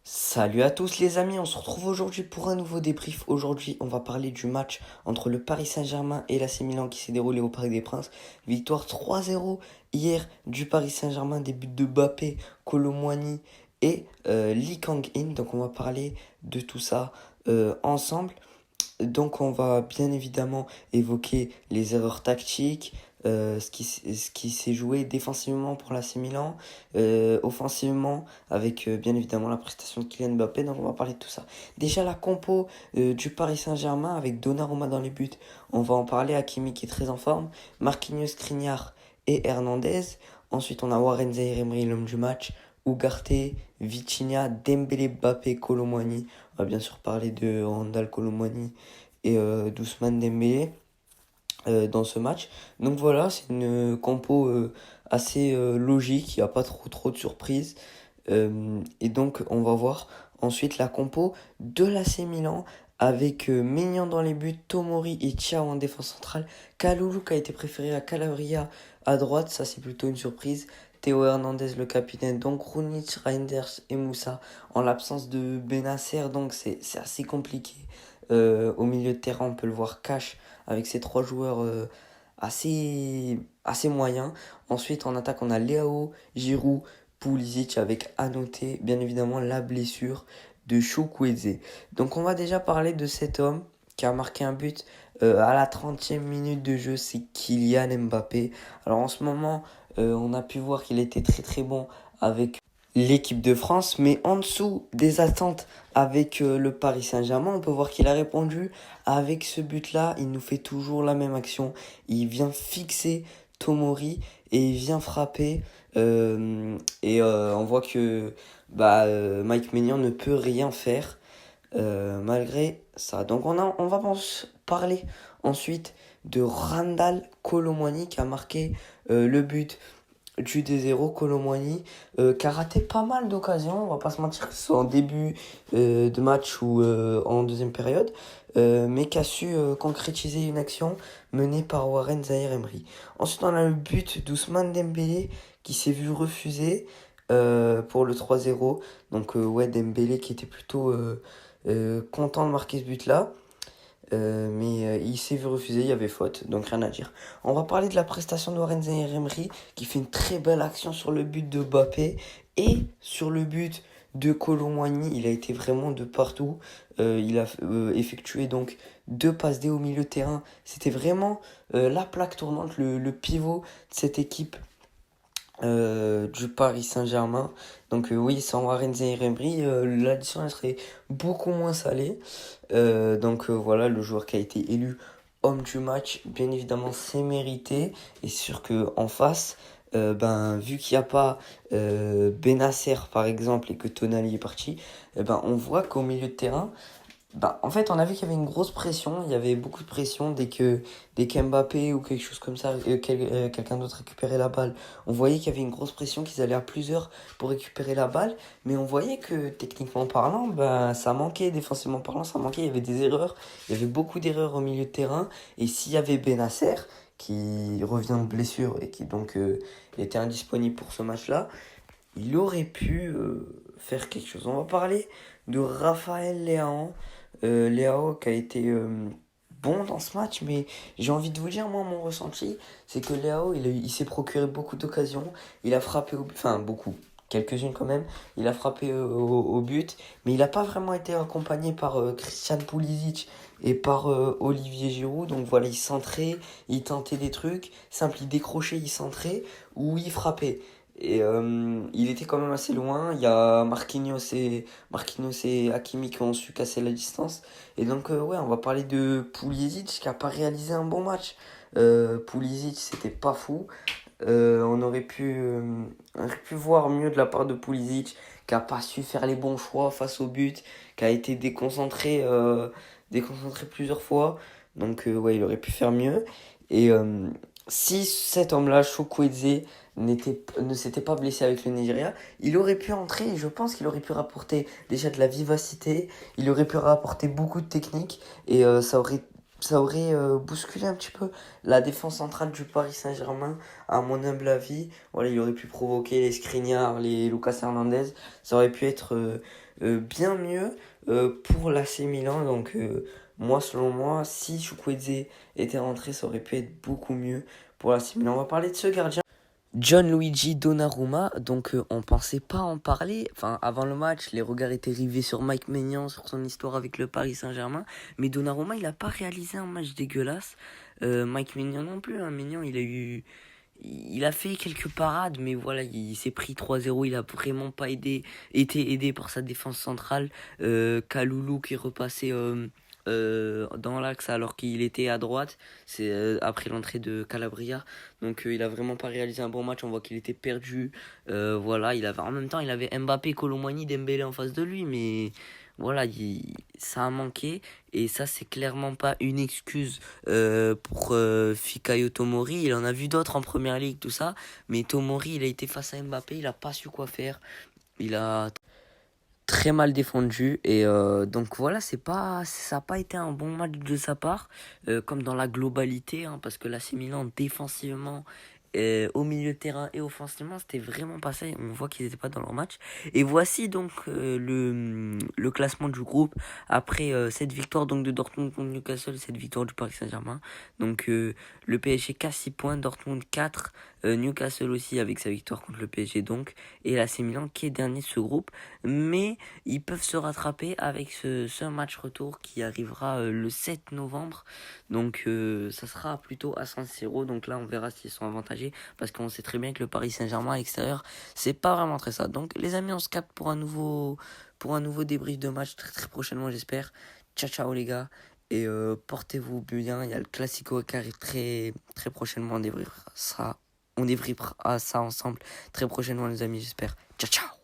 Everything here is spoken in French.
Salut à tous les amis, on se retrouve aujourd'hui pour un nouveau débrief. Aujourd'hui, on va parler du match entre le Paris Saint-Germain et l'AC Milan qui s'est déroulé au Parc des Princes. Victoire 3-0 hier du Paris Saint-Germain, des buts de Mbappé, Kolo Muani et Lee Kang-in. Donc on va parler de tout ça ensemble. Donc on va bien évidemment évoquer les erreurs tactiques, ce qui s'est joué défensivement pour l'AC Milan, offensivement avec bien évidemment la prestation de Kylian Mbappé. Donc on va parler de tout ça. Déjà la compo du Paris Saint-Germain avec Donnarumma dans les buts. On va en parler, Hakimi qui est très en forme, Marquinhos, Skriniar et Hernandez. Ensuite on a Warren Zaïre-Emery, l'homme du match, Ugarte, Vitinha, Dembélé, Mbappé, Kolo Muani. On va bien sûr parler de Randal Kolo Muani et d'Ousmane Dembélé dans ce match. Donc voilà, c'est une compo assez logique, il n'y a pas trop de surprises. Et donc on va voir ensuite la compo de l'AC Milan avec Maignan dans les buts, Tomori et Thiaw en défense centrale, Kalulu qui a été préféré à Calabria à droite, ça c'est plutôt une surprise. Théo Hernandez le capitaine, donc Krunic, Reinders et Moussa en l'absence de Benacer, donc c'est assez compliqué. Au milieu de terrain, on peut le voir cash avec ces trois joueurs assez moyens. Ensuite, en attaque, on a Leao, Giroud, Pulisic avec à noter, bien évidemment, la blessure de Chukwueze. Donc, on va déjà parler de cet homme qui a marqué un but à la 30e minute de jeu, c'est Kylian Mbappé. Alors, en ce moment, on a pu voir qu'il était très bon avec l'équipe de France, mais en dessous des attentes avec le Paris Saint-Germain, on peut voir qu'il a répondu avec ce but-là. Il nous fait toujours la même action. Il vient fixer Tomori et il vient frapper. On voit que Mike Maignan ne peut rien faire malgré ça. Donc on va parler ensuite de Randal Kolo Muani qui a marqué le but du D0, Kolo Muani, qui a raté pas mal d'occasions, on va pas se mentir, que ce soit en début de match ou en deuxième période, mais qui a su concrétiser une action menée par Warren Zaïre-Emery. Ensuite, on a le but d'Ousmane Dembélé qui s'est vu refuser pour le 3-0. Donc, Dembélé qui était plutôt content de marquer ce but-là. Mais il s'est vu refuser, il y avait faute, donc rien à dire. On va parler de la prestation de Warren Zaïre-Emery qui fait une très belle action sur le but de Mbappé et sur le but de Kolo Muani. Il a été vraiment de partout. Il a effectué donc deux passes D au milieu de terrain. C'était vraiment la plaque tournante, le pivot de cette équipe du Paris Saint-Germain. Donc oui, sans Warren Zaïre-Emery, l'addition elle serait beaucoup moins salée. Voilà, le joueur qui a été élu homme du match, bien évidemment, c'est mérité. Et sûr que en face, vu qu'il n'y a pas Benacer par exemple et que Tonali est parti, on voit qu'au milieu de terrain, en fait, on a vu qu'il y avait une grosse pression, il y avait beaucoup de pression dès qu'Mbappé ou quelque chose comme ça, quelqu'un d'autre récupérait la balle. On voyait qu'il y avait une grosse pression, qu'ils allaient à plusieurs pour récupérer la balle, mais on voyait que techniquement parlant, ça manquait, défensivement parlant, ça manquait, il y avait des erreurs, il y avait beaucoup d'erreurs au milieu de terrain, et s'il y avait Benacer, qui revient de blessure et qui donc était indisponible pour ce match-là, il aurait pu faire quelque chose. On va parler de Raphaël Léao. Léao qui a été bon dans ce match, mais j'ai envie de vous dire, moi, mon ressenti, c'est que Léao, il s'est procuré beaucoup d'occasions. Il a frappé au but, enfin beaucoup, quelques-unes quand même. Il a frappé au but, mais il n'a pas vraiment été accompagné par Christian Pulisic et par Olivier Giroud. Donc voilà, il centrait, il tentait des trucs. Simple, il décrochait, il centrait ou il frappait. Et il était quand même assez loin. Il y a Marquinhos et Hakimi qui ont su casser la distance. Et donc, on va parler de Pulisic qui a pas réalisé un bon match. Pulisic, c'était pas fou. On aurait pu voir mieux de la part de Pulisic qui a pas su faire les bons choix face au but, qui a été déconcentré plusieurs fois. Donc, il aurait pu faire mieux. Et si cet homme-là, Chukwueze, ne s'était pas blessé avec le Nigeria, il aurait pu entrer et je pense qu'il aurait pu rapporter déjà de la vivacité, il aurait pu rapporter beaucoup de technique et ça aurait bousculé un petit peu la défense centrale du Paris Saint-Germain, à mon humble avis. Voilà, il aurait pu provoquer les Skriniar, les Lucas Hernandez. Ça aurait pu être bien mieux pour l'AC Milan. Donc, moi, selon moi, si Chukwueze était rentré, ça aurait pu être beaucoup mieux pour l'AC Milan. On va parler de ce gardien. Gianluigi Donnarumma, donc on pensait pas en parler. Enfin, avant le match, les regards étaient rivés sur Mike Maignan, sur son histoire avec le Paris Saint-Germain. Mais Donnarumma, il a pas réalisé un match dégueulasse. Mike Maignan non plus. Hein. Maignan, il a fait quelques parades, mais voilà, il s'est pris 3-0. Il a vraiment pas été aidé par sa défense centrale. Kaloulou qui est repassé dans l'axe alors qu'il était à droite. C'est après l'entrée de Calabria. Donc il a vraiment pas réalisé un bon match. On voit qu'il était perdu. Voilà, en même temps, il avait Mbappé, Colomani, Dembélé en face de lui, mais voilà, ça a manqué. Et ça, c'est clairement pas une excuse pour Fikayo Tomori. Il en a vu d'autres en première ligue, tout ça. Mais Tomori, il a été face à Mbappé, il a pas su quoi faire. Il a très mal défendu et donc voilà, ça a pas été un bon match de sa part comme dans la globalité, hein, parce que l'AC Milan défensivement, au milieu de terrain et offensivement, c'était vraiment pas ça. On voit qu'ils n'étaient pas dans leur match. Et voici donc le classement du groupe après cette victoire donc de Dortmund contre Newcastle, cette victoire du Paris Saint-Germain. Donc le PSG 4 6 points, Dortmund 4, Newcastle aussi avec sa victoire contre le PSG donc, et l'AC Milan qui est dernier de ce groupe. Mais ils peuvent se rattraper avec ce match retour qui arrivera le 7 novembre. Donc ça sera plutôt à San Siro. Donc là on verra s'ils sont avantagés, parce qu'on sait très bien que le Paris Saint-Germain à l'extérieur, c'est pas vraiment très ça. Donc les amis, on se capte pour un nouveau débrief de match très très prochainement, j'espère. Ciao ciao les gars. Et portez-vous bien. Il y a le Classico qui arrive très très prochainement. On débriefera ça ensemble très prochainement les amis, j'espère. Ciao ciao.